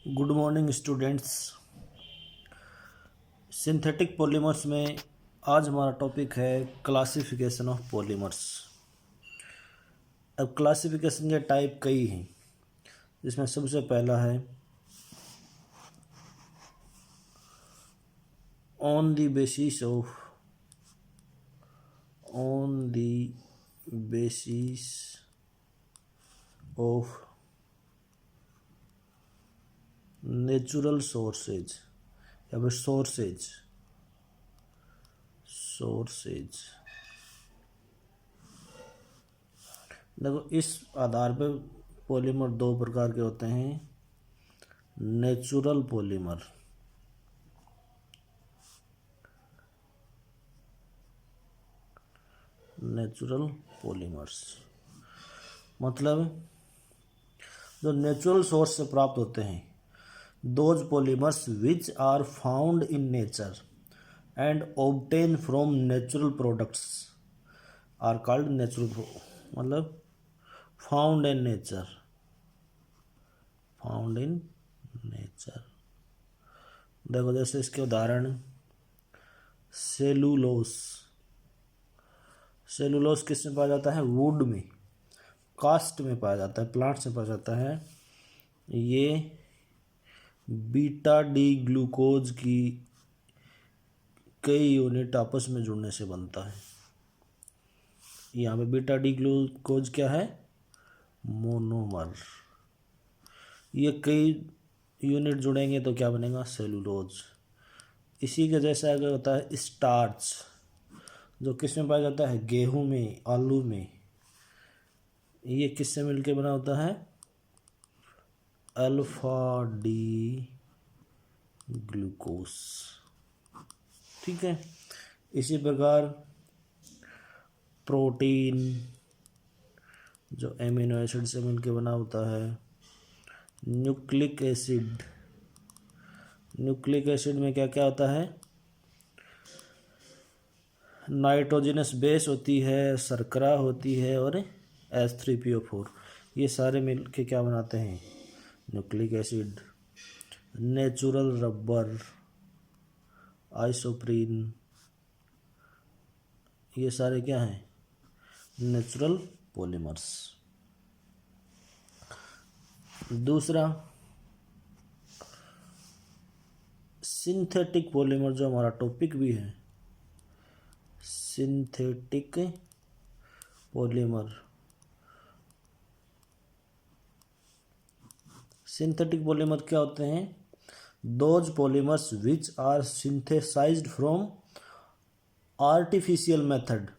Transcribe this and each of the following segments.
Good morning students. Synthetic polymers में आज हमारा टॉपिक है क्लासिफिकेशन ऑफ पॉलीमर्स। अब क्लासिफिकेशन के टाइप कई हैं, जिसमें सबसे पहला है on the basis of natural sources या फिर सोर्सेज। देखो, इस आधार पे पॉलीमर दो प्रकार के होते हैं। नेचुरल पॉलीमर्स मतलब जो नेचुरल सोर्स से प्राप्त होते हैं। Those polymers which are found in nature and obtain from natural products are called natural, मतलब फाउंड इन नेचर। देखो, जैसे इसके उदाहरण सेलुलोस किस में पाया जाता है? वुड में, कास्ट में पाया जाता है, प्लांट से पाया जाता है। ये बीटा डी ग्लूकोज की कई यूनिट आपस में जुड़ने से बनता है। यहाँ पे बीटा डी ग्लूकोज क्या है? मोनोमर। ये कई यूनिट जुड़ेंगे तो क्या बनेगा? सेलुलोज। इसी के जैसा अगर होता है स्टार्च, जो किस में पाया जाता है? गेहूं में, आलू में। ये किससे मिलके बना होता है? Alpha D glucose. ठीक है। इसी प्रकार प्रोटीन जो एमिनो एसिड से मिलके बना होता है। न्यूक्लिक एसिड में क्या क्या होता है? नाइट्रोजनस बेस होती है, शर्करा होती है और H3PO4। ये सारे मिलके क्या बनाते हैं? Nucleic acid. Natural rubber, isoprene, ये सारे क्या हैं? Natural polymers. दूसरा सिंथेटिक पॉलीमर, जो हमारा टॉपिक भी है। सिंथेटिक पॉलीमर क्या होते हैं? Those polymers which are synthesized from artificial method.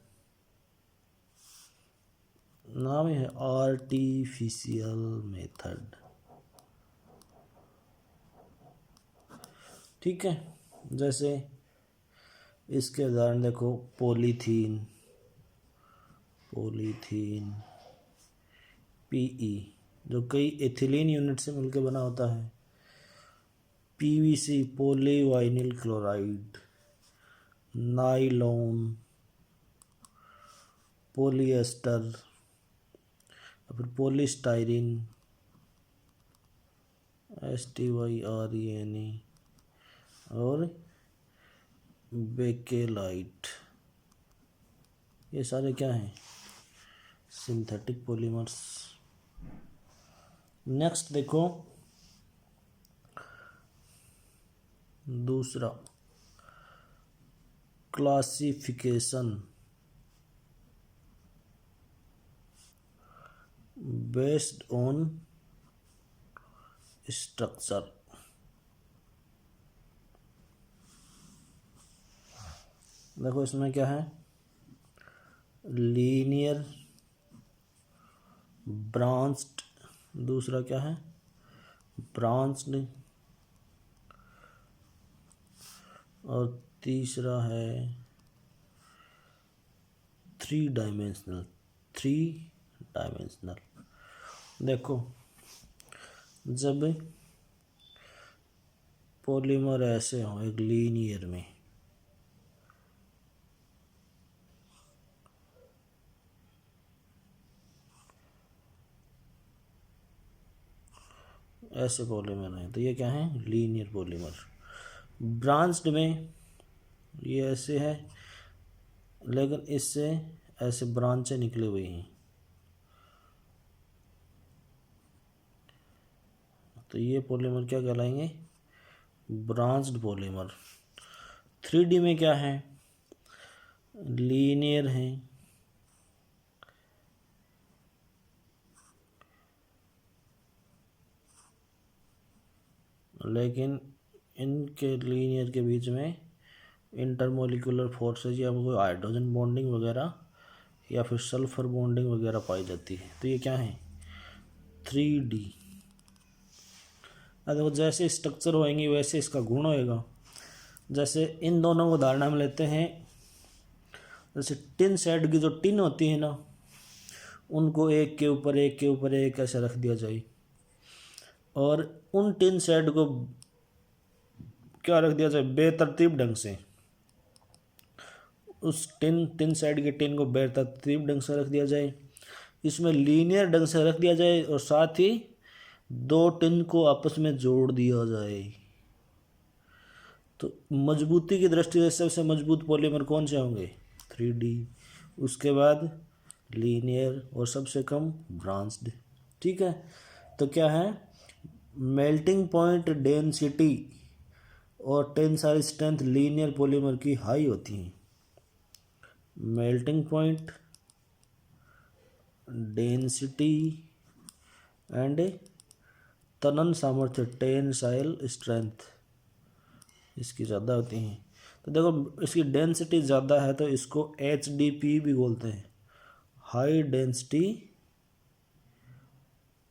नाम है आर्टिफिशियल मेथड। ठीक है। जैसे इसके उदाहरण देखो, पॉलीथीन, पीई जो कई एथिलीन यूनिट से मिलकर बना होता है। PVC, polyvinyl chloride. Nylon, polyester, फिर पॉलीस्टाइरिन, STYRENE और बेकेलाइट। ये सारे क्या हैं? Synthetic polymers. नेक्स्ट देखो, दूसरा क्लासिफिकेशन बेस्ड ऑन स्ट्रक्चर। देखो, इसमें क्या है? लीनियर, ब्रांच्ड, दूसरा क्या है? ब्रांच्ड, और तीसरा है थ्री डायमेंशनल। देखो, जब पॉलीमर ऐसे हो एक लीनियर में, ऐसे पॉलीमर हैं, तो ये क्या है, लीनियर पॉलीमर। ब्रांच्ड में ये ऐसे है, लेकिन इससे ऐसे ब्रांचें निकली हुई हैं, तो ये पॉलीमर क्या कहलाएंगे, ब्रांच्ड पॉलीमर। 3D में क्या है, लीनियर है, लेकिन इनके लीनियर के बीच में इंटरमोलिकुलर फोर्सेज या कोई हाइड्रोजन बॉन्डिंग वगैरह या फिर सल्फर बॉन्डिंग वगैरह पाई जाती है, तो ये क्या है, 3D। अब देखो जैसे स्ट्रक्चर होएंगे वैसे इसका गुण होएगा। जैसे इन दोनों को उदाहरण हम लेते हैं, जैसे टिन शेड की जो टिन होती है ना, उनको एक के ऊपर एक के ऊपर एक ऐसे रख दिया जाए, और उन टिन शेड को क्या रख दिया जाए, बेतरतीब ढंग से, उस टिन शेड की टिन को बेतरतीब ढंग से रख दिया जाए, इसमें लीनियर ढंग से रख दिया जाए, और साथ ही दो टिन को आपस में जोड़ दिया जाए। तो मजबूती की दृष्टि से सबसे मजबूत पॉलीमर कौन से होंगे, 3D, उसके बाद लीनियर, और सबसे कम ब्रांच्ड। ठीक है, तो क्या है, मेल्टिंग पॉइंट डेंसिटी और टेंसाइल स्ट्रेंथ लीनियर पॉलीमर की हाई होती हैं। मेल्टिंग पॉइंट, डेंसिटी एंड तनन सामर्थ्य, टेंसाइल स्ट्रेंथ इसकी ज़्यादा होती हैं। तो देखो इसकी डेंसिटी ज़्यादा है तो इसको HDP भी बोलते हैं, हाई डेंसिटी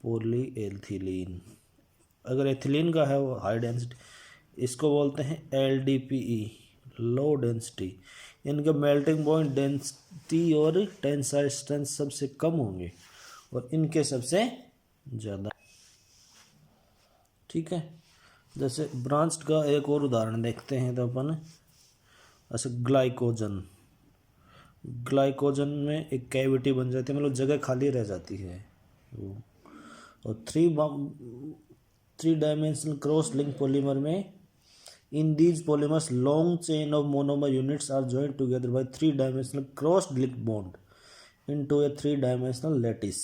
पॉलीएथिलीन। अगर एथिलीन का है वो हाई डेंसिटी, इसको बोलते हैं LDPE, लो डेंसिटी। इनके मेल्टिंग पॉइंट, डेंसिटी और टेंसाइल स्ट्रेंथ सबसे कम होंगे और इनके सबसे ज़्यादा। ठीक है, जैसे ब्रांच्ड का एक और उदाहरण देखते हैं तो अपन, ऐसे ग्लाइकोजन में एक कैविटी बन जाती है, मतलब जगह खाली रह जाती है वो। और three dimensional cross link polymer में, in these polymers long chain of monomer units are joined together by 3 dimensional cross link bond into a 3 dimensional lattice.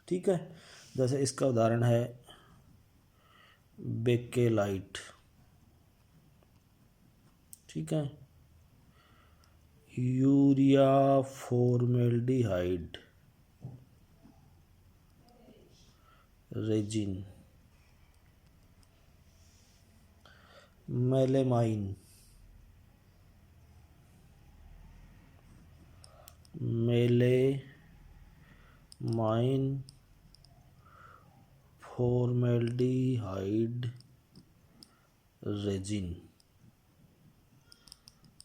ठीक है, जैसे इसका उदाहरण है बेकेलाइट। ठीक है, urea formaldehyde, resin, melamine, formaldehyde, resin,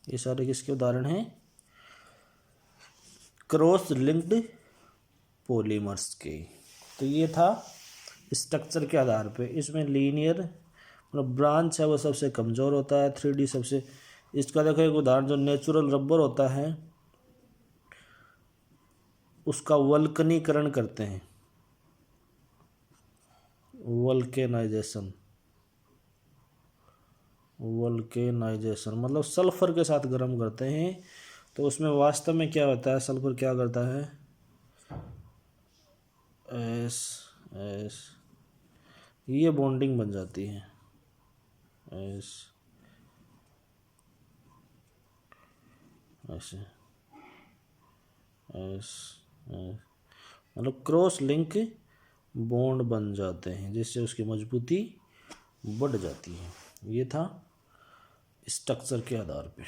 ये सारे किसके उदाहरण हैं, क्रॉस लिंक्ड पॉलीमर्स के। तो ये था स्ट्रक्चर के आधार पे। इसमें लीनियर मतलब ब्रांच है वो सबसे कमज़ोर होता है, 3D सबसे। इसका देखो एक उदाहरण, जो नेचुरल रबर होता है उसका वल्कनीकरण करते हैं, वल्केनाइजेशन मतलब सल्फर के साथ गर्म करते हैं। तो उसमें वास्तव में क्या होता है, सल्फर क्या करता है, ये बॉन्डिंग बन जाती है, ऐसे मतलब क्रॉस लिंक बॉन्ड बन जाते हैं, जिससे उसकी मजबूती बढ़ जाती है। ये था स्ट्रक्चर के आधार पे।